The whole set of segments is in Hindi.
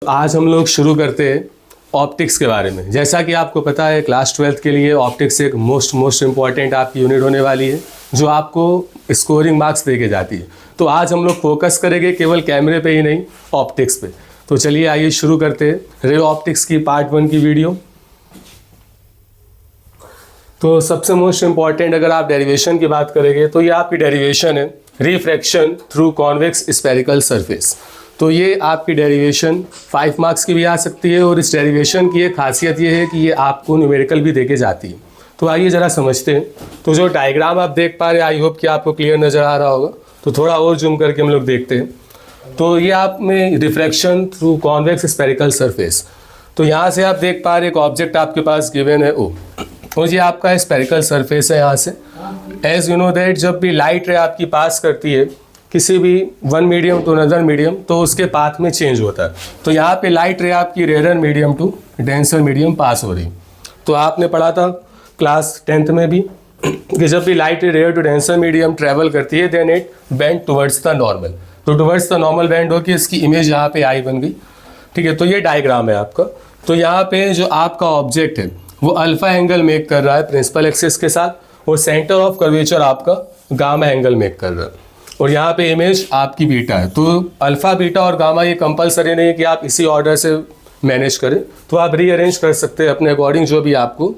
आज हम लोग शुरू करते हैं ऑप्टिक्स के बारे में। जैसा कि आपको पता है क्लास 12th के लिए ऑप्टिक्स एक मोस्ट इम्पॉर्टेंट आपकी यूनिट होने वाली है जो आपको स्कोरिंग मार्क्स दे के जाती है। तो आज हम लोग फोकस करेंगे केवल कैमरे पे ही नहीं, ऑप्टिक्स पे। तो चलिए आइए शुरू करते हैं रे ऑप्टिक्स की पार्ट 1 की वीडियो। तो सबसे मोस्ट इम्पॉर्टेंट अगर आप डेरिवेशन की बात करेंगे तो ये आपकी डेरिवेशन है refraction through convex spherical surface. तो ये आपकी डेरिवेशन 5 मार्क्स की भी आ सकती है और इस डेरिवेशन की एक खासियत ये है कि ये आपको न्यूमेरिकल भी देके जाती है। तो आइए ज़रा समझते हैं। तो जो डायग्राम आप देख पा रहे हैं, आई होप कि आपको क्लियर नज़र आ रहा होगा। तो थोड़ा और जूम करके हम लोग देखते हैं। तो ये आप में refraction through convex spherical surface. तो यहाँ से आप देख पा रहे एक ऑब्जेक्ट आपके पास गिवन है ओ, और ये आपका स्फेरिकल सरफेस है। यहाँ से एज यू नो दैट जब भी लाइट रे आपकी पास करती है किसी भी one medium to another medium तो उसके पाथ में चेंज होता है। तो यहाँ पे लाइट रे आपकी rare medium to denser medium pass हो रही। तो आपने पढ़ा था क्लास 10th में भी कि जब भी light rare to denser medium travel करती है then it bend towards the normal. तो टुवर्ड्स द नॉर्मल बेंड होकर इसकी इमेज यहाँ पे आई बन गई। ठीक है, तो ये डायग्राम है आपका। तो यहाँ पे जो आपका ऑब्जेक्ट है वो अल्फा एंगल मेक कर रहा है प्रिंसिपल एक्सिस के साथ, और सेंटर ऑफ कर्वेचर आपका गामा एंगल मेक कर रहा है, और यहाँ पे इमेज आपकी बीटा है। तो अल्फा बीटा और गामा ये कंपलसरी नहीं है कि आप इसी ऑर्डर से मैनेज करें, तो आप रीअरेंज कर सकते हैं अपने अकॉर्डिंग जो भी आपको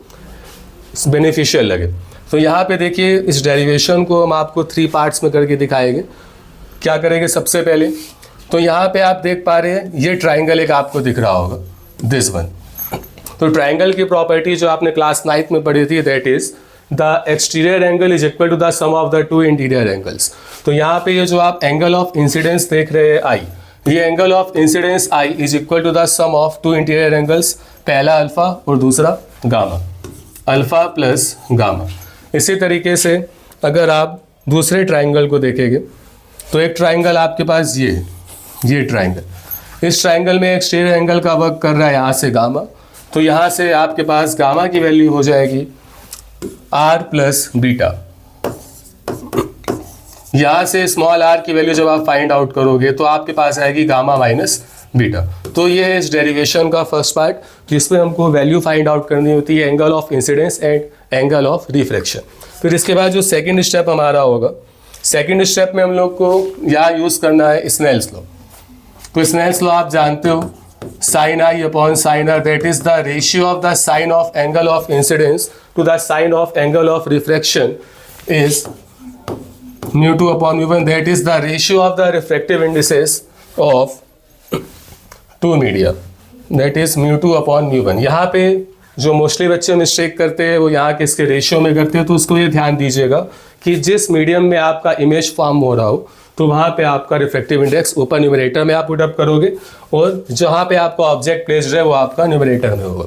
बेनिफिशियल लगे। तो यहाँ पे देखिए इस डेरिवेशन को हम आपको 3 पार्ट्स में करके दिखाएंगे। क्या करेंगे सबसे पहले, तो यहाँ पे आप देख पा रहे हैं ये ट्राइंगल एक आपको दिख रहा होगा, दिस वन। तो ट्राइंगल की प्रॉपर्टी जो आपने क्लास 9th में पढ़ी थी that is the exterior angle is equal to the sum of the 2 interior angles. तो यहाँ पे ये जो आप एंगल ऑफ इंसिडेंस देख रहे हैं आई, ये angle of incidence i is equal to the sum of 2 interior angles, पहला अल्फा और दूसरा गामा, अल्फा प्लस गामा। इसी तरीके से अगर आप दूसरे ट्राइंगल को देखेंगे तो एक ट्राइंगल आपके पास ये ट्राइंगल, इस ट्राइंगल में एक्सटीरियर एंगल का वर्क कर रहा है यहाँ से गामा। तो यहाँ से आपके पास गामा की वैल्यू हो जाएगी r प्लस बीटा। यहाँ से स्मॉल r की वैल्यू जब आप फाइंड आउट करोगे तो आपके पास आएगी गामा माइनस बीटा। तो ये है इस डेरिवेशन का फर्स्ट पार्ट जिसमें हमको वैल्यू फाइंड आउट करनी होती है angle of incidence and angle of refraction. फिर इसके बाद जो सेकंड स्टेप हमारा होगा, सेकंड स्टेप में हम लोग को यहाँ यूज़ करना है स्नेल्स लॉ। तो स्नेल्स लॉ आप जानते हो, sin i upon sin r, that is the ratio of the sine of angle of incidence to the sine of angle of refraction is mu 2 upon mu 1, that is the ratio of the refractive indices of two media, that is mu 2 upon mu 1। यहाँ पे जो मोस्टली बच्चे मिस्टेक करते हैं वो यहाँ के इसके रेशियो में करते हैं। तो उसको ये ध्यान दीजिएगा कि जिस मीडियम में आपका इमेज फॉर्म हो रहा हो तो वहाँ पे आपका रिफ्रैक्टिव इंडेक्स ऊपर न्यूमरेटर में आप पुटअप करोगे, और जहाँ पे आपका ऑब्जेक्ट प्लेस्ड है वो आपका न्यूमरेटर में होगा।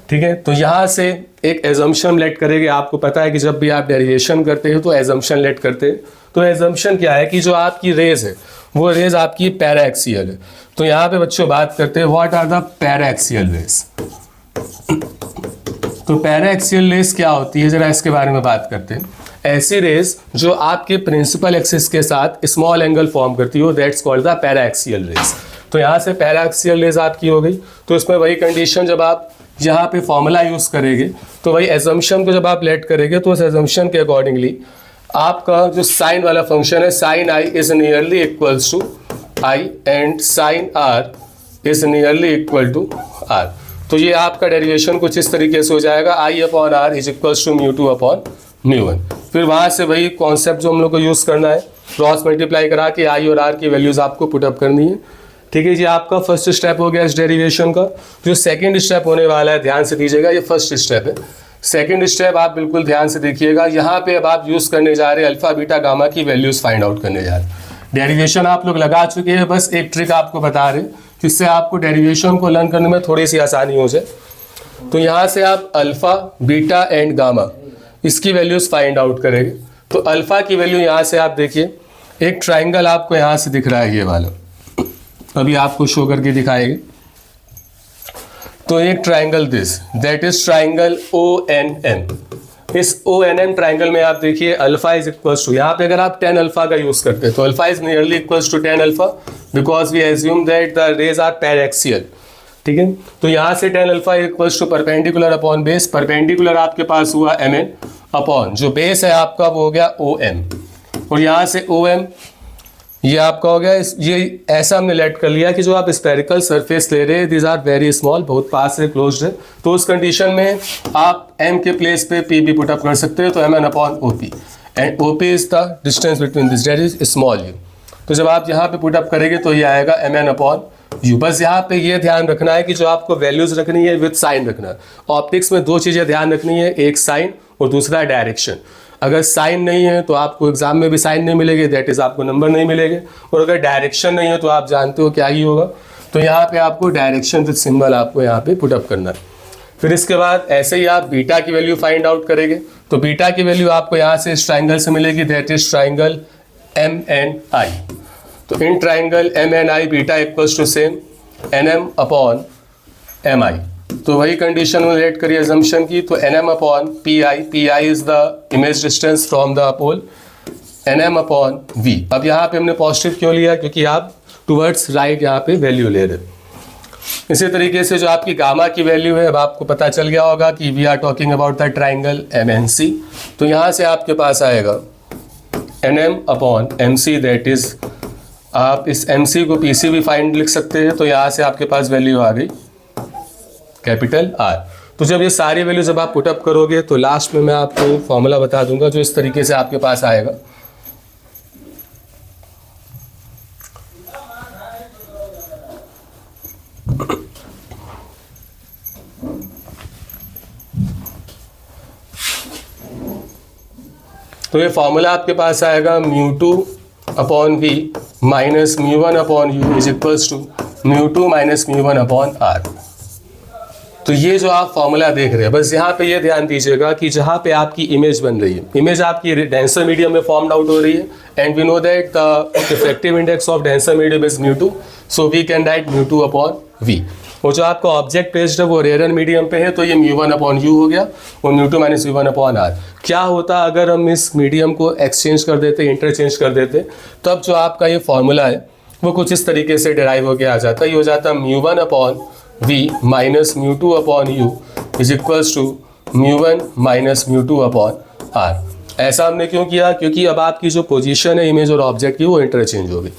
ठीक है, तो यहाँ से एक एजम्पशन लेट करेंगे। आपको पता है कि जब भी आप डेरिवेशन करते हैं तो एजम्पशन लेट करते हैं। तो एजम्पशन क्या है कि जो आपकी रेज है वो रेज आपकी पैराएक्सियल है। तो यहाँ पे बच्चों बात करते हैं what are the paraxial rays. तो पैराएक्सियल रेज क्या होती है, जरा इसके बारे में बात करते हैं। ऐसी रेज जो आपके प्रिंसिपल एक्सिस के साथ स्मॉल एंगल फॉर्म करती हो, that's called the paraxial rays. तो यहाँ से पैराएक्सियल रेज आपकी हो गई। तो इसमें वही कंडीशन जब आप यहाँ पे फॉर्मूला यूज़ करेंगे तो वही एजम्पशन को जब आप लेट करेंगे तो उस एजम्पशन के अकॉर्डिंगली आपका जो साइन वाला फंक्शन है sine i is nearly equals to i and sine r is nearly equal to r. तो ये आपका डेरिवेशन कुछ इस तरीके से हो जाएगा, I upon R is equals to mu 2 upon mu 1। फिर वहाँ से वही कॉन्सेप्ट जो हम लोग को यूज़ करना है, क्रॉस मल्टीप्लाई करा के आई और आर की वैल्यूज़ आपको पुटअप करनी है। ठीक है जी, आपका फर्स्ट स्टेप हो गया इस डेरिवेशन का। जो सेकंड स्टेप होने वाला है ध्यान से दीजिएगा, ये फर्स्ट स्टेप है। सेकंड स्टेप आप बिल्कुल ध्यान से देखिएगा, यहाँ पे अब आप यूज़ करने जा रहे हैं अल्फा बीटा गामा की वैल्यूज़ फाइंड आउट करने जा रहे हैं। डेरिवेशन आप लोग लगा चुके हैं, बस एक ट्रिक आपको बता रहे जिससे आपको डेरिवेशन को लर्न करने में थोड़ी सी आसानी हो जाए। तो यहाँ से आप अल्फा बीटा एंड गामा इसकी वैल्यूज़ फाइंड आउट करेंगे। तो अल्फा की वैल्यू यहाँ से आप देखिए, एक ट्राइंगल आपको यहाँ से दिख रहा है ये वाला, अभी आपको शो करके दिखाएंगे। तो एक triangle this that is triangle O N N, इस ONM ट्राइंगल में आप देखिए अल्फा इज इक्वल्स टू, यहाँ पे अगर आप 10 अल्फा का यूज करते हैं तो alpha is nearly equals to 10 alpha because we assume that the rays are paraxial, ठीक है। तो यहाँ से 10 alpha equals to perpendicular upon base, perpendicular आपके पास हुआ MN अपॉन जो बेस है आपका वो हो गया OM, और यहाँ से OM ये आपका हो गया। ये ऐसा हमने लेट कर लिया कि जो आप स्पेरिकल सरफेस ले रहे हैं दिस आर वेरी स्मॉल, बहुत पास से क्लोज्ड है, तो उस कंडीशन में आप M के प्लेस पे P भी पुटअप कर सकते हो, तो MN upon OP and OP is the distance between this that is small u। तो जब आप यहाँ पे पुटअप करेंगे तो ये आएगा MN अपॉन U। बस यहाँ पे ये ध्यान रखना है कि जो आपको वैल्यूज रखनी है विद साइन रखना है। ऑप्टिक्स में दो चीज़ें ध्यान रखनी है, एक साइन और दूसरा डायरेक्शन। अगर साइन नहीं है तो आपको एग्जाम में भी साइन नहीं मिलेगी, दैट इज आपको नंबर नहीं मिलेंगे, और अगर डायरेक्शन नहीं है तो आप जानते हो क्या ही होगा। तो यहाँ पे आपको डायरेक्शन विद सिंबल आपको यहाँ पे पुटअप करना है। फिर इसके बाद ऐसे ही आप बीटा की वैल्यू फाइंड आउट करेंगे, तो बीटा की वैल्यू आपको यहाँ से इस ट्राइंगल से मिलेगी, दैट इज ट्राइंगल MNI। तो in triangle MNI beta equals to same NM upon MI। तो वही कंडीशन में लेट करिए अजम्पशन की, तो NM upon PI is the image distance from the pole, NM upon V। अब यहाँ पे हमने पॉजिटिव क्यों लिया, क्योंकि आप टुवर्ड्स राइट यहाँ पे वैल्यू ले रहे। इसी तरीके से जो आपकी गामा की वैल्यू है, अब आपको पता चल गया होगा कि we are talking about the triangle MNC। तो यहाँ से आपके पास आएगा NM upon MC, that is आप इस MC को PC भी फाइंड लिख सकते हैं। तो यहाँ से आपके पास वैल्यू आ गई कैपिटल R। तो जब ये सारी वैल्यू जब आप पुटअप करोगे तो लास्ट में मैं आपको फॉर्मूला बता दूंगा जो इस तरीके से आपके पास आएगा। तो ये फॉर्मूला आपके पास आएगा μ2 upon V minus μ1 upon U is equals to μ2 minus μ1 upon R। तो ये जो आप फॉर्मूला देख रहे हैं, बस यहाँ पे ये ध्यान दीजिएगा कि जहाँ पे आपकी इमेज बन रही है, इमेज आपकी डेंसर मीडियम में फॉर्म्ड आउट हो रही है, and we know that the refractive index of denser medium is μ2, so we can write μ2 upon V। और जो आपका ऑब्जेक्ट प्लेस्ड है वो रेयर मीडियम पे है, तो ये μ1 अपॉन U हो गया और μ2 माइनस μ1 अपॉन R। क्या होता अगर हम इस मीडियम को एक्सचेंज कर देते, इंटरचेंज कर देते, तब जो आपका ये फॉर्मूला है वो कुछ इस तरीके से डिराइव होकर आ जाता है। ये हो जाता μ1 upon V minus μ2 upon U is equals to μ1 minus μ2 upon R। ऐसा हमने क्यों किया, क्योंकि अब आपकी जो पोजीशन है इमेज और ऑब्जेक्ट की वो इंटरचेंज हो गई।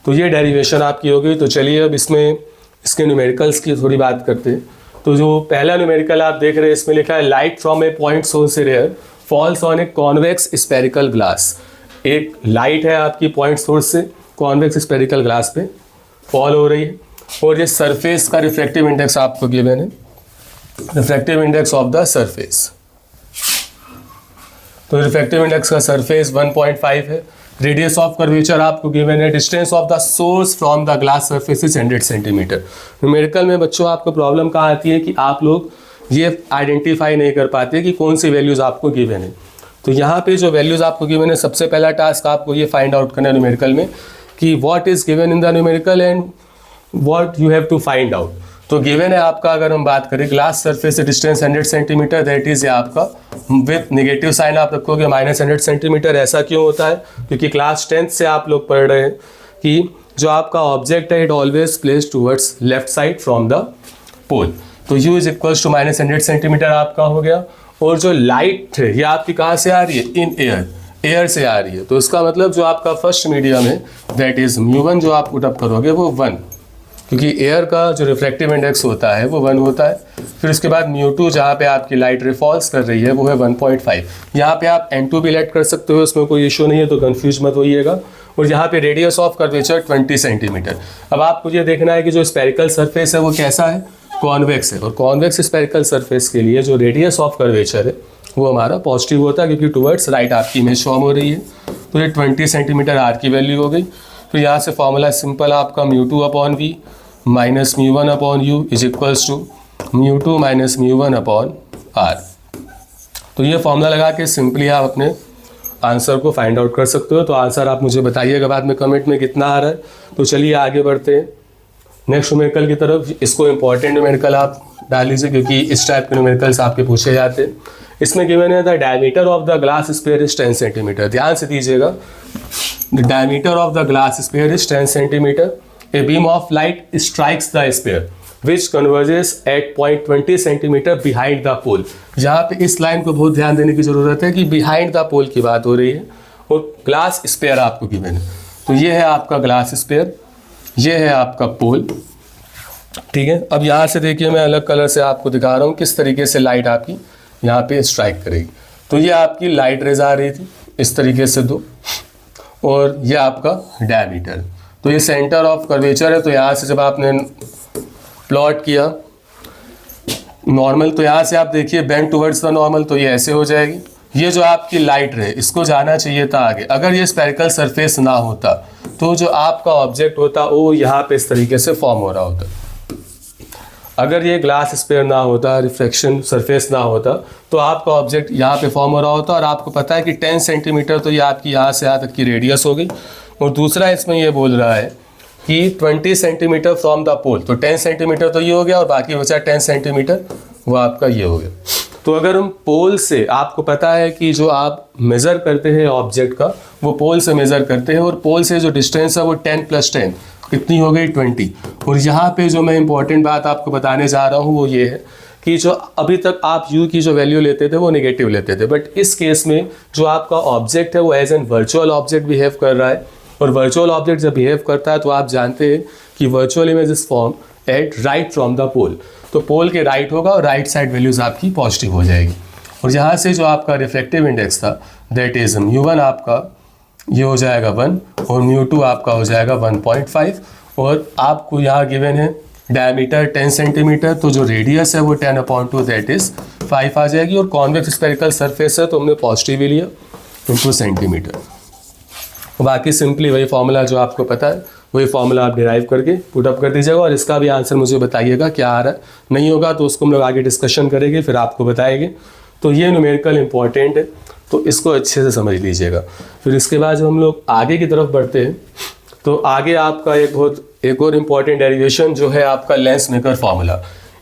तो ये डेरिवेशन आपकी हो गई। तो चलिए अब इसमें इसके न्यूमेरिकल्स की थोड़ी बात करते हैं। तो जो पहला न्यूमेरिकल आप देख रहे हैं इसमें लिखा है light from a point source ray falls on a convex spherical glass. एक लाइट है आपकी पॉइंट सोर्स से कॉन्वेक्स स्पेरिकल ग्लास पे फॉल हो रही है, और ये सरफेस का रिफ्रैक्टिव इंडेक्स आपको गिवन है, refractive index of the surface. तो रिफ्रैक्टिव इंडेक्स का सरफेस 1.5 है, रेडियस ऑफ कर्वेचर आपको गिवन है, distance of the source from the glass surface is 100 centimetre. Numerical में बच्चों आपको प्रॉब्लम कहाँ आती है कि आप लोग ये आइडेंटिफाई नहीं कर पाते कि कौन सी वैल्यूज़ आपको गिवन है। तो यहाँ पे जो वैल्यूज़ आपको गिवन है, सबसे पहला टास्क आपको ये फाइंड आउट करना है न्यूमेरिकल में कि what is given in the numerical and what you have to find out. तो गिवन है आपका, अगर हम बात करें ग्लास सरफेस से डिस्टेंस 100 सेंटीमीटर, दैट इज आपका विथ नेगेटिव साइन आप रखोगे माइनस 100 सेंटीमीटर। ऐसा क्यों होता है, क्योंकि क्लास 10th से आप लोग पढ़ रहे हैं कि जो आपका ऑब्जेक्ट है it always place towards left side from the pole. तो u is equals to minus 100 centimetre आपका हो गया। और जो लाइट है ये आपकी कहाँ से आ रही है, इन एयर से आ रही है। तो इसका मतलब जो आपका फर्स्ट मीडियम है दैट इज μ1 जो आप पुटअप करोगे वो 1, क्योंकि एयर का जो रिफ्रैक्टिव इंडेक्स होता है वो 1 होता है। फिर उसके बाद μ2 जहाँ पे आपकी लाइट रिफॉल्स कर रही है वो है 1.5। यहाँ पे आप n2 भी लेट कर सकते हो, उसमें कोई इशू नहीं है, तो कंफ्यूज मत होइएगा। और यहाँ पे रेडियस ऑफ कर्वेचर 20 सेंटीमीटर। अब आपको ये देखना है कि जो स्पेरिकल सरफेस है वो कैसा है, कॉन्वेक्स है, और कॉन्वेक्स स्पेरिकल सरफेस के लिए जो रेडियस ऑफ कर्वेचर है वो हमारा पॉजिटिव होता है, क्योंकि टुवर्ड्स राइट आपकी इमेज फॉर्म हो रही है। तो ये 20 सेंटीमीटर R की वैल्यू हो गई। तो यहाँ से फॉर्मूला सिंपल आपका μ2 upon V minus μ1 upon U is equals to μ2 minus μ1 upon R। तो ये फॉर्मूला लगा के सिंपली आप अपने आंसर को फाइंड आउट कर सकते हो। तो आंसर आप मुझे बताइएगा बाद में कमेंट में कितना आ रहा है। तो चलिए आगे बढ़ते हैं नेक्स्ट न्यूमेरिकल की तरफ। इसको इंपॉर्टेंट न्यूमेरिकल आप डाल लीजिए, क्योंकि इस टाइप के न्यूमेरिकल्स आपके पूछे जाते हैं। इसमें गिवन है the diameter of the glass sphere is 10 centimetre. ध्यान से दीजिएगा, the diameter of the glass sphere is 10 centimetre. A beam of light strikes the sphere which converges at point 20 centimetre behind the pole. यहाँ पे इस लाइन को बहुत ध्यान देने की जरूरत है कि बिहाइंड द पोल की बात हो रही है और ग्लास स्फीयर आपको गिवन है। तो ये है आपका ग्लास स्फीयर, ये है आपका पोल, ठीक है। अब यहाँ से देखिए मैं अलग कलर से आपको दिखा रहा हूँ किस तरीके से लाइट आपकी यहाँ पे स्ट्राइक करेगी। तो ये आपकी लाइट रेज आ रही थी इस तरीके से दो, और ये आपका डायमीटर। तो ये सेंटर ऑफ कर्वेचर है। तो यहाँ से जब आपने प्लॉट किया नॉर्मल, तो यहाँ से आप देखिए बेंड टुवर्ड्स द नॉर्मल, तो ये ऐसे हो जाएगी। ये जो आपकी लाइट रे इसको जाना चाहिए था आगे। अगर ये स्फेरिकल सरफेस ना होता तो जो आपका ऑब्जेक्ट होता वो यहाँ पे इस तरीके से फॉर्म हो रहा होता। अगर ये ग्लास स्फीयर ना होता, रिफ्लेक्शन सरफेस ना होता, तो आपका ऑब्जेक्ट यहाँ पे फॉर्म हो रहा होता। और आपको पता है कि 10 सेंटीमीटर तो ये आपकी यहाँ से यहाँ तक की रेडियस हो गई। और दूसरा इसमें ये बोल रहा है कि 20 सेंटीमीटर फ्रॉम द पोल, तो 10 सेंटीमीटर तो ये हो गया और बाकी बचा 10 सेंटीमीटर वो आपका ये हो गया। तो अगर हम पोल से, आपको पता है कि जो आप मेज़र करते हैं ऑब्जेक्ट का वो पोल से मेज़र करते हैं, और पोल से जो डिस्टेंस है वो 10 + 10 कितनी हो गई 20। और यहाँ पे जो मैं इंपॉर्टेंट बात आपको बताने जा रहा हूँ वो ये है कि जो अभी तक आप u की जो वैल्यू लेते थे वो नेगेटिव लेते थे, बट इस केस में जो आपका ऑब्जेक्ट है वो as an virtual object behave कर रहा है। और वर्चुअल ऑब्जेक्ट जब बिहेव करता है तो आप जानते हैं कि virtual image is form at right from the pole. तो पोल के राइट होगा और राइट साइड वैल्यूज आपकी पॉजिटिव हो जाएगी। और यहाँ से जो आपका रिफ्लेक्टिव इंडेक्स था दैट इज μ1 आपका ये हो जाएगा 1 और μ2 आपका हो जाएगा 1.5। और आपको यहाँ गिवन है डायमीटर 10 सेंटीमीटर, तो जो रेडियस है वो 10/2 दैट इज 5 आ जाएगी। और कॉन्वेक्स स्फेरिकल सरफेस है तो हमने पॉजिटिव ही लिया इंटू सेंटीमीटर। बाकी सिंपली वही फॉर्मूला जो आपको पता है वही फॉर्मूला आप डिराइव करके पुट अप कर दीजिएगा। और इसका भी आंसर मुझे बताइएगा क्या आ रहा है, नहीं होगा तो उसको हम लोग आगे डिस्कशन करेंगे फिर आपको बताएंगे। तो ये न्यूमेरिकल इंपॉर्टेंट है, तो इसको अच्छे से समझ लीजिएगा। फिर इसके बाद जब हम लोग आगे की तरफ बढ़ते हैं तो आगे आपका एक और इम्पॉर्टेंट डेरिवेशन जो है आपका लेंस मेकर फार्मूला।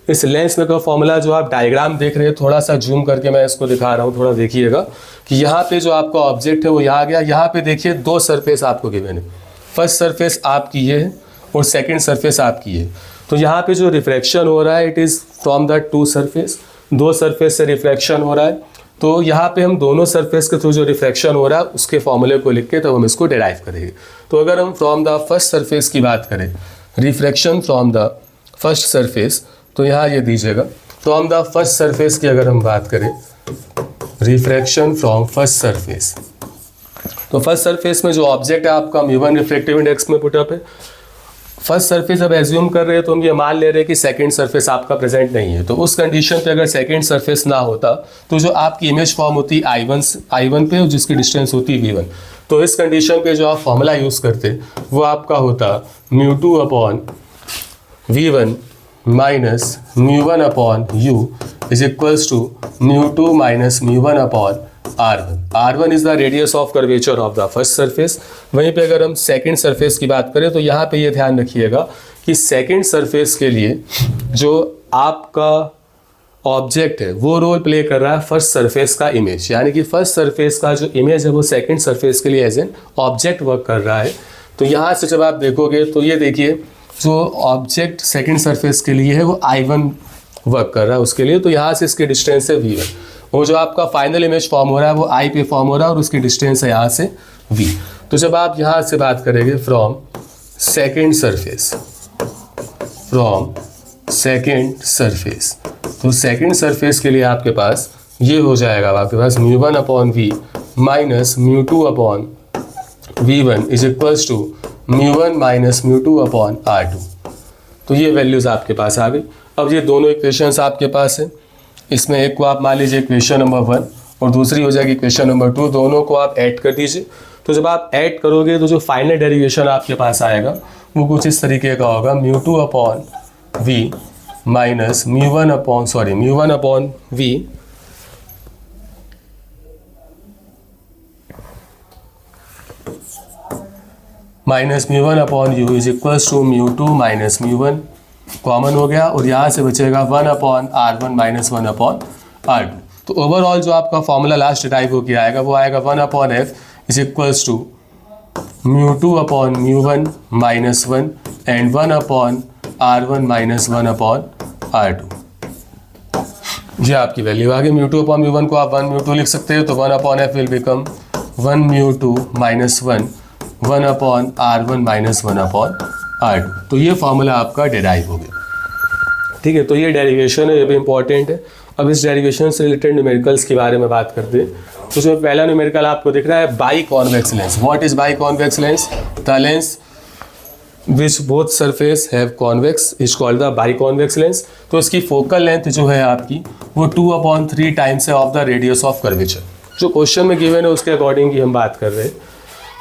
इस लेंस मेकर फार्मूला जो आप डायग्राम देख रहे हैं, थोड़ा सा जूम करके मैं इसको दिखा रहा हूँ, थोड़ा देखिएगा कि यहाँ पे जो आपका ऑब्जेक्ट है वो यहाँ गया। यहाँ पे देखिए दो सरफेस आपको गिवन है, फर्स्ट सरफेस आपकी ये है और सेकेंड सरफेस आपकी है। तो यहाँ पे जो रिफ्लेक्शन हो रहा है it is from the two surface, दो सरफेस से रिफ्लेक्शन हो रहा है। तो यहाँ पे हम दोनों सरफेस के थ्रू जो रिफ्लेक्शन हो रहा है उसके फॉर्मूले को लिख के तब हम इसको डिराइव करेंगे। तो अगर हम फ्रॉम द फर्स्ट सरफेस की बात करें, reflection from the first surface, तो यहाँ ये दीजिएगा फ्रॉम द फर्स्ट सरफेस की अगर हम बात करें, रिफ्लेक्शन फ्रॉम फर्स्ट सरफेस, तो फर्स्ट सरफेस में जो ऑब्जेक्ट है आपका μ1 रिफ्लेक्टिव इंडेक्स में पुटअप है। फर्स्ट सरफेस अब एज्यूम कर रहे हैं तो हम ये मान ले रहे हैं कि सेकंड सरफेस आपका प्रेजेंट नहीं है। तो उस कंडीशन पे अगर सेकंड सरफेस ना होता तो जो आपकी इमेज फॉर्म होती I1 पे, जिसकी डिस्टेंस होती V1। तो इस कंडीशन पे जो आप फॉर्मूला यूज़ करते वो आपका होता μ2/V1 minus μ1/u is equals to μ2 minus μ1/R1। R1 is the radius of curvature of the first surface. वहीं पे अगर हम सेकंड सरफेस की बात करें तो यहाँ पे ये ध्यान रखिएगा कि सेकंड सरफेस के लिए जो आपका ऑब्जेक्ट है वो रोल प्ले कर रहा है फर्स्ट सरफेस का इमेज, यानी कि फर्स्ट सरफेस का जो इमेज है वो सेकंड सरफेस के लिए एज एन ऑब्जेक्ट वर्क कर रहा है। तो यहाँ से जब आप देखोगे तो ये देखिए जो ऑब्जेक्ट सेकंड सरफेस के लिए है वो I1 वर्क कर रहा है उसके लिए। तो यहाँ से इसकी डिस्टेंस है V1, वो जो आपका फाइनल इमेज फॉर्म हो रहा है वो I पे फॉर्म हो रहा है और उसकी डिस्टेंस है यहाँ से V। तो जब आप यहाँ से बात करेंगे from second surface, from second surface, तो सेकंड सरफेस के लिए आपके पास ये हो जाएगा आपके पास μ1/V minus μ2/V1 is equals to μ1 minus μ2/R2। तो ये वैल्यूज़ आपके पास आ गई। अब ये दोनों इक्वेशंस आपके पास है, इसमें एक को आप मान लीजिए इक्वेशन नंबर 1 और दूसरी हो जाएगी इक्वेशन नंबर 2, दोनों को आप ऐड कर दीजिए। तो जब आप ऐड करोगे तो जो फाइनल डेरिवेशन आपके पास आएगा वो कुछ इस तरीके का होगा μ2/V minus μ1/V minus μ1/U is equals to μ2 minus μ1 common हो गया और यहाँ से बचेगा 1/R1 माइनस 1/R2। तो ओवरऑल जो आपका फॉर्मूला लास्ट डिराइव होकर आएगा वो आएगा 1/f is equals to μ2/μ1 -1 and 1/r1 -1/r2। ये आपकी वैल्यू आ गई। μ2/μ1 को आप 1 μ2 लिख सकते हो, तो 1/f will become 1 μ2 -1 1/r1 -1/r2। तो ये फॉर्मूला आपका डेराइव हो गया। ठीक है, तो ये डेरिवेशन है, ये भी इंपॉर्टेंट है। अब इस डेरिवेशन से रिलेटेड न्यूमेरिकल्स के बारे में बात करते हैं। तो जो पहला न्यूमेरिकल आपको दिख रहा है by convex lens. What is by convex lens? The lens which both surface have convex is called the by convex lens. तो इसकी फोकल लेंथ जो है आपकी वो 2/3 टाइम्स है of the radius of curvature. जो क्वेश्चन में गिवन है उसके अकॉर्डिंग ही हम बात कर रहे हैं।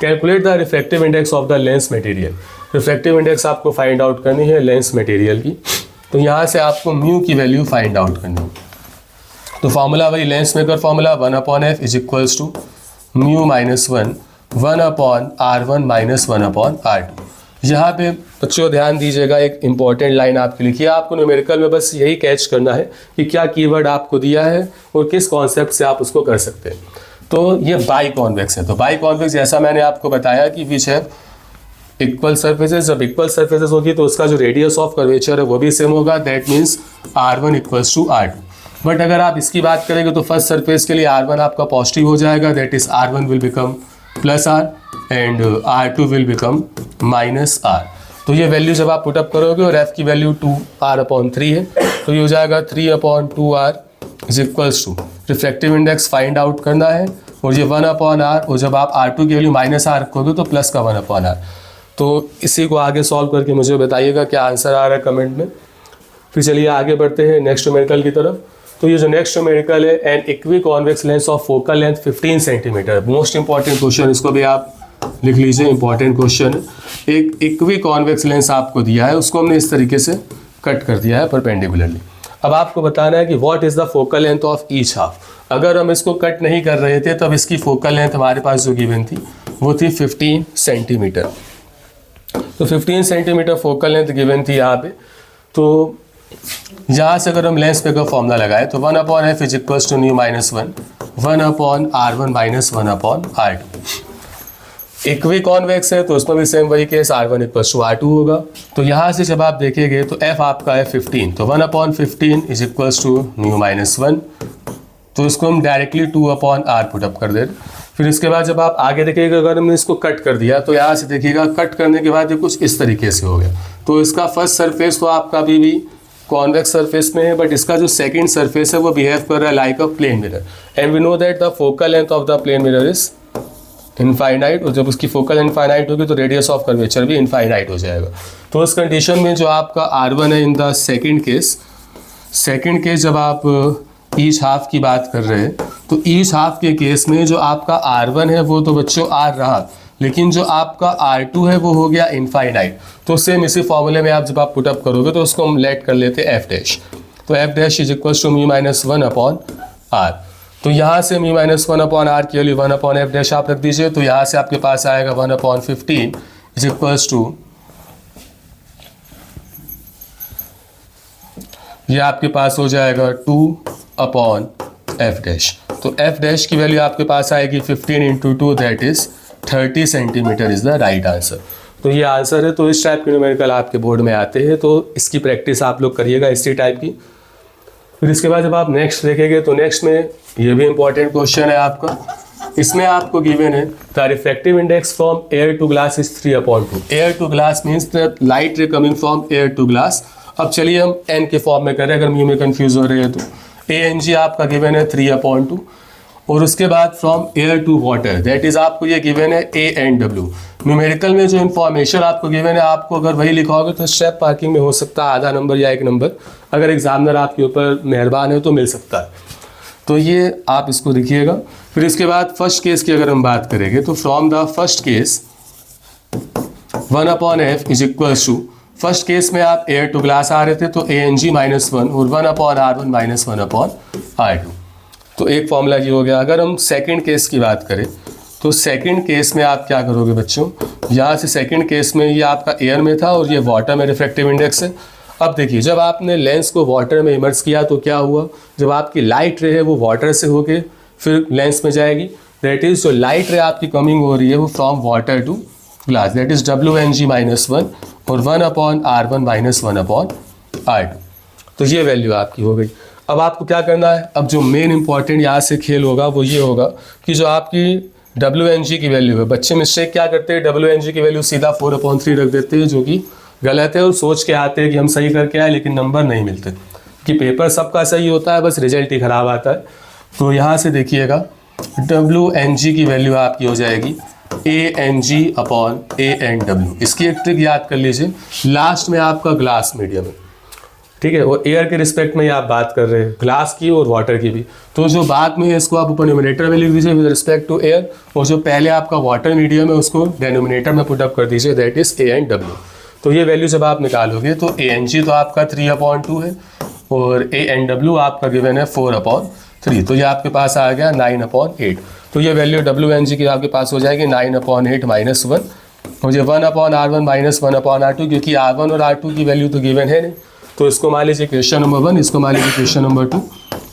Calculate the refractive index of the lens material. Refractive index आपको फाइंड आउट करनी है लेंस मटेरियल की। तो यहाँ से आपको म्यू की वैल्यू फाइंड आउट करनी है। तो फॉर्मूला वही lens maker formula 1/f is equals to mu -1 1/r1 -1/r2। यहाँ पे बच्चों ध्यान दीजिएगा, एक इंपॉर्टेंट लाइन आपकी लिखी है। आपको न्यूमेरिकल में बस यही कैच करना है कि क्या कीवर्ड आपको दिया है और किस कॉन्सेप्ट से आप उसको कर सकते हैं। तो ये बाई कॉन्वेक्स है। तो बाई कॉन्वेक्स जैसा मैंने आपको बताया कि विच हैव इक्वल सर्फेसेस। जब इक्वल सर्फेसेस होगी तो उसका जो रेडियस ऑफ कर्वेचर है वो भी सेम होगा, that means r1 equals to r2। But अगर आप इसकी बात करेंगे तो फर्स्ट सरफेस के लिए r1 आपका पॉजिटिव हो जाएगा, that is r1 will become +r and r2 will become -r। तो ये वैल्यू जब आप पुटअप करोगे और f की वैल्यू 2r/3 है तो ये हो जाएगा 3/2r is equals to refractive index find out करना है और ये 1/r, और जब आप r2 की वैल्यू -r रखोगे तो प्लस का 1/r। तो इसी को आगे सॉल्व करके मुझे बताइएगा क्या आंसर आ रहा है कमेंट में। फिर चलिए आगे बढ़ते हैं नेक्स्ट न्यूमेरिकल की तरफ। तो ये जो नेक्स्ट न्यूमेरिकल है, an equi convex lens of focal length 15 centimetre. Most important question, इसको भी आप लिख लीजिए, इंपॉर्टेंट क्वेश्चन। एक इक्वी कॉन्वेक्स लेंस आपको दिया है, उसको हमने इस तरीके से कट कर दिया है परपेंडिकुलरली। अब आपको बताना है कि what is the focal length of each half. अगर हम इसको कट नहीं कर रहे थे तब इसकी फोकल लेंथ हमारे पास जो गिवन थी वो थी 15 सेंटीमीटर। तो 15 सेंटीमीटर फोकल लेंथ गिवन थी यहाँ पे। तो यहाँ से अगर हम लेंस पे का फॉर्मूला लगाए तो 1/f is equals to mu -1 1/r1 -1/r2। Equi convex है तो उसमें भी सेम वही case, r1 equals to r2 होगा। तो यहाँ से जब आप देखेंगे तो f आपका है 15, तो 1/15 इज इक्वल्स टू न्यू -1। तो इसको हम डायरेक्टली 2/r पुटअप कर दे। फिर इसके बाद जब आप आगे देखिएगा, अगर हमने इसको कट कर दिया तो यहाँ से देखिएगा कट करने के बाद ये कुछ इस तरीके से हो गया। तो इसका फर्स्ट सरफेस तो आपका अभी भी कॉन्वेक्स सरफेस में है, बट इसका जो सेकंड सरफेस है वो बिहेव कर रहा है like a plane mirror. And we know that the focal length of the plane mirror is infinite, और जब उसकी फोकल इनफाइनाइट होगी तो रेडियस ऑफ कर्वेचर भी इनफाइनाइट हो जाएगा। तो उस कंडीशन में जो आपका r1 है इन द सेकंड केस जब आप ईच हाफ की बात कर रहे हैं तो ईच हाफ के केस में जो आपका r1 है वो तो बच्चों r रहा, लेकिन जो आपका r2 है वो हो गया इनफाइनाइट। तो सेम इसी फॉर्मूले में आप जब आप पुटअप करोगे तो उसको हम लेट कर लेते हैं f'। तो f' is equals to μ-1/r। तो यहाँ से μ-1/r की वैल्यू 1/f' आप रख दीजिए। तो यहाँ से आपके पास आएगा 1/15 इज इक्वल्स टू, ये आपके पास हो जाएगा 2/f'। तो f' की वैल्यू आपके पास आएगी 15 × 2 that is 30 centimetre is the right answer. तो ये आंसर है। तो इस टाइप के न्यूमेरिकल आपके बोर्ड में आते हैं, तो इसकी प्रैक्टिस आप लोग करिएगा इसी टाइप की। फिर इसके बाद जब आप नेक्स्ट देखेंगे तो नेक्स्ट में ये भी इंपॉर्टेंट क्वेश्चन है आपका। इसमें आपको गिवन है the refractive index from air to glass is 3/2। Air to glass means the light ray coming from air to glass. अब चलिए हम एन के फॉर्म में करें, अगर म्यू में कंफ्यूज हो रहे हैं तो ANG आपका गिवन है 3/2, और उसके बाद from air to water that is आपको ये गिवन है A&W। न्यूमेरिकल में जो इन्फॉर्मेशन आपको गिवन है, आपको अगर वही लिखा होगा तो स्टेप मार्किंग में हो सकता है आधा नंबर या 1 नंबर, अगर एग्जामिनर आपके ऊपर मेहरबान है तो मिल सकता है। तो ये आप इसको लिखिएगा। फिर इसके बाद फर्स्ट केस की अगर हम बात करेंगे तो from the first case 1/f is equals to, first case में आप एयर टू ग्लास आ रहे थे तो ANG -1 और 1/r1 -1/r2। तो एक फॉर्मूला ये हो गया। अगर हम सेकंड केस की बात करें तो सेकंड केस में आप क्या करोगे बच्चों, यहाँ से सेकंड केस में ये आपका एयर में था और ये वाटर में रिफ्रैक्टिव इंडेक्स है। अब देखिए, जब आपने लेंस को वाटर में इमर्स किया तो क्या हुआ, जब आपकी लाइट रे है वो वाटर से होके फिर लेंस में जाएगी, दैट इज जो लाइट रे आपकी कमिंग हो रही है वो from water to glass, that is WNG-1 और 1/R1 - 1/R2। तो ये वैल्यू आपकी हो गई। अब आपको क्या करना है, अब जो मेन इंपॉर्टेंट यहाँ से खेल होगा वो ये होगा कि जो आपकी WNG की वैल्यू है, बच्चे मिस्टेक क्या करते हैं, WNG की वैल्यू सीधा 4/3 रख देते हैं, जो कि गलत है, और सोच के आते हैं कि हम सही करके आए लेकिन नंबर नहीं मिलते, कि पेपर सबका सही होता है, बस रिजल्ट ही खराब आता है। तो यहाँ से देखिएगा WNG की वैल्यू आपकी हो जाएगी ANG/ANW। इसकी एक ट्रिक याद कर लीजिए, लास्ट में आपका ग्लास मीडियम है, ठीक है, और एयर के रिस्पेक्ट में ही आप बात कर रहे हैं, ग्लास की और वाटर की भी, तो जो बाद में है इसको आप ऊपर न्यूमरेटर में लिख दीजिए विद रिस्पेक्ट टू एयर, और जो पहले आपका वाटर मीडियम है उसको डेनोमिनेटर में पुट अप कर दीजिए, दैट इज ANW। तो ये वैल्यू जब आप निकालोगे तो ANG तो आपका 3/2 है और ANW आपका गिवन है 4/3, तो ये आपके पास आ गया 9/8। तो ये वैल्यू WNG की आपके पास हो जाएगी 9/8 - 1, और ये 1/R1 - 1/R2, क्योंकि R1 और R2 की वैल्यू तो गिवन है नहीं, तो इसको मान लीजिए क्वेश्चन नंबर 1, इसको मान लीजिए क्वेश्चन नंबर 2,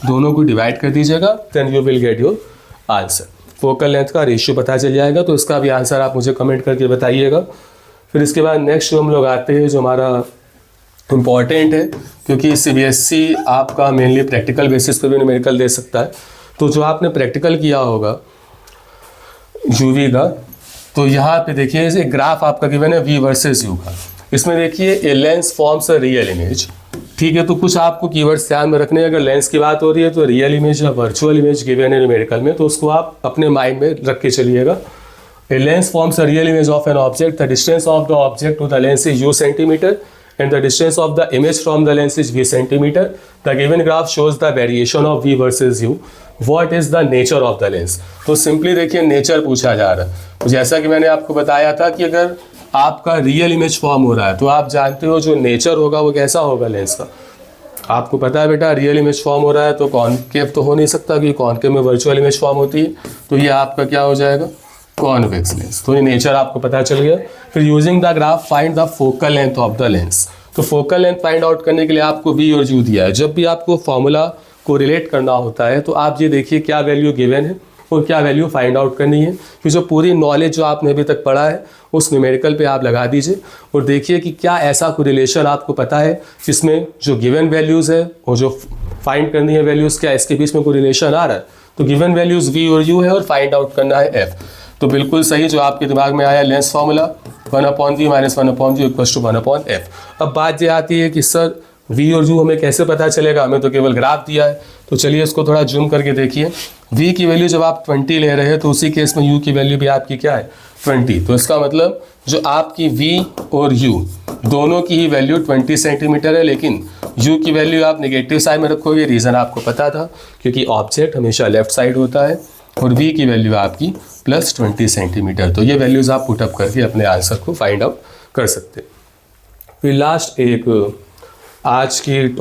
दोनों को डिवाइड कर दीजिएगा, then you will get your answer. Focal length का रेशियो पता चल जाएगा, तो इसका भी आंसर आप मुझे कमेंट करके बताइएगा। फिर इसके बाद नेक्स्ट जो हम लोग आते हैं, जो हमारा इम्पॉर्टेंट है, क्योंकि CBSE आपका मेनली प्रैक्टिकल बेसिस पे भी न्यूमेरिकल दे सकता है, तो जो आपने प्रैक्टिकल किया होगा UV का, तो यहाँ पे देखिए एक ग्राफ आपका गिवन है V वर्सेस U का। इसमें देखिए a lens forms a real image, ठीक है, तो कुछ आपको कीवर्ड्स ध्यान में रखने हैं। अगर लेंस की बात हो रही है तो रियल इमेज या वर्चुअल इमेज गिवन है न्यूमेरिकल में, तो उसको आप अपने माइंड में रख के चलिएगा। A lens forms a real image of an object. The distance of the object to the lens is U centimeter and the distance of the image from the lens is V centimeter. The given graph shows the variation of V versus U. What is the nature of the lens? तो सिंपली देखिए नेचर पूछा जा रहा है। तो जैसा कि मैंने आपको बताया था कि अगर आपका रियल इमेज फॉर्म हो रहा है तो आप जानते हो जो नेचर होगा वो कैसा होगा लेंस का। आपको पता है बेटा, रियल इमेज फॉर्म हो रहा है तो कॉनकेव तो हो नहीं सकता, कि कॉनकेव में वर्चुअल इमेज फॉर्म होती है, तो ये आपका क्या हो जाएगा, कॉन्वेक्स लेंस। तो ये नेचर आपको पता चल गया। फिर using the graph find the focal length of the lens. तो फोकल लेंथ फाइंड आउट करने के लिए आपको V और U दिया है। जब भी आपको फॉर्मूला को रिलेट करना होता है तो आप ये देखिए क्या वैल्यू गिवन है और क्या वैल्यू फाइंड आउट करनी है, कि जो पूरी नॉलेज जो आपने अभी तक पढ़ा है उस न्यूमेरिकल पे आप लगा दीजिए और देखिए कि क्या ऐसा कोई रिलेशन आपको पता है जिसमें जो गिवन वैल्यूज़ है और जो फाइंड करनी है वैल्यूज़, क्या इसके बीच में कोई रिलेशन आ रहा है। तो गिवन वैल्यूज़ V और U है और फाइंड आउट करना है F। तो बिल्कुल सही जो आपके दिमाग में आया lens formula 1/V - 1/U = 1/F। अब बात ये आती है कि सर V और U हमें कैसे पता चलेगा, हमें तो केवल ग्राफ दिया है। तो चलिए इसको थोड़ा जूम करके देखिए। V की वैल्यू जब आप 20 ले रहे हैं तो उसी केस में U की वैल्यू भी आपकी क्या है, 20। तो इसका मतलब जो आपकी V और U दोनों की ही वैल्यू 20 सेंटीमीटर है, लेकिन U की वैल्यू आप नेगेटिव साइड में रखोगे। रीज़न आपको पता था, क्योंकि ऑब्जेक्ट हमेशा लेफ्ट साइड होता है, और V की वैल्यू आपकी +20 सेंटीमीटर। तो ये वैल्यूज़ आप पुटअप करके अपने आंसर को फाइंड आउट कर सकते हैं। फिर लास्ट आज की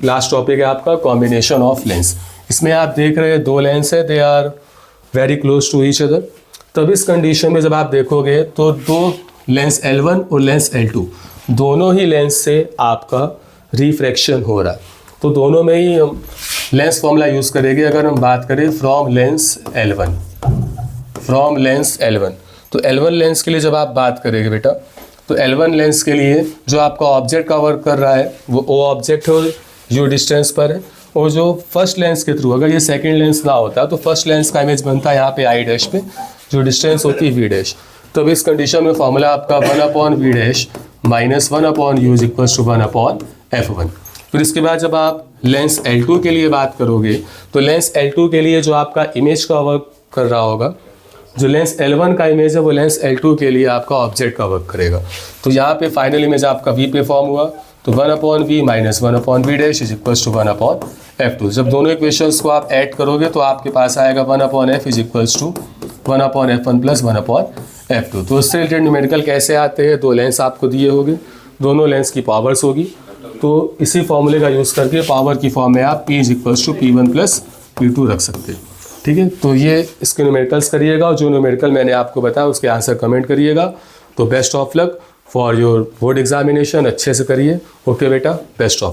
लास्ट टॉपिक है आपका कॉम्बिनेशन ऑफ लेंस। इसमें आप देख रहे हैं दो लेंस है, they are very close to each other. तब इस कंडीशन में जब आप देखोगे तो दो लेंस L1 और लेंस L2 दोनों ही लेंस से आपका रिफ्रैक्शन हो रहा है। तो दोनों में ही हम लेंस फॉर्मूला यूज़ करेंगे। अगर हम बात करें फ्रॉम लेंस L1, तो L1 लेंस के लिए जब आप बात करेंगे बेटा, तो L1 लेंस के लिए जो आपका ऑब्जेक्ट का वर्क कर रहा है वो O ऑब्जेक्ट और U डिस्टेंस पर है, और जो फर्स्ट लेंस के थ्रू अगर ये सेकंड लेंस ना होता तो फर्स्ट लेंस का इमेज बनता है यहाँ पे I डैश पे, जो डिस्टेंस होती है V डैश। तो इस कंडीशन में फॉर्मूला आपका 1/V डैश - 1/U = 1/F1। फिर इसके बाद जब आप लेंस L2 के लिए बात करोगे तो लेंस L2 के लिए जो आपका इमेज का वर्क कर रहा होगा, जो लेंस L1 का इमेज है वो लेंस L2 के लिए आपका ऑब्जेक्ट का वर्क करेगा। तो यहाँ पे फाइनल इमेज आपका V पे फॉर्म हुआ, तो 1/V - 1/V डैश = 1/F2। जब दोनों इक्वेशंस को आप ऐड करोगे तो आपके पास आएगा 1/F = 1/F1 + 1/F2। तो उससे रिलेटेड न्यूमेरिकल कैसे आते हैं, दो लेंस आपको दिए होंगे, दोनों लेंस की पावर्स होगी, तो इसी फॉर्मूले का यूज़ करके पावर की फॉर्म में आप P = P1 + P2 रख सकते हैं। ठीक है, तो ये इसके न्यूमेरिकल्स करिएगा, और जो न्यूमेरिकल मैंने आपको बताया उसके आंसर कमेंट करिएगा। तो best of luck for your board examination. अच्छे से करिए। ओके बेटा, बेस्ट ऑफ।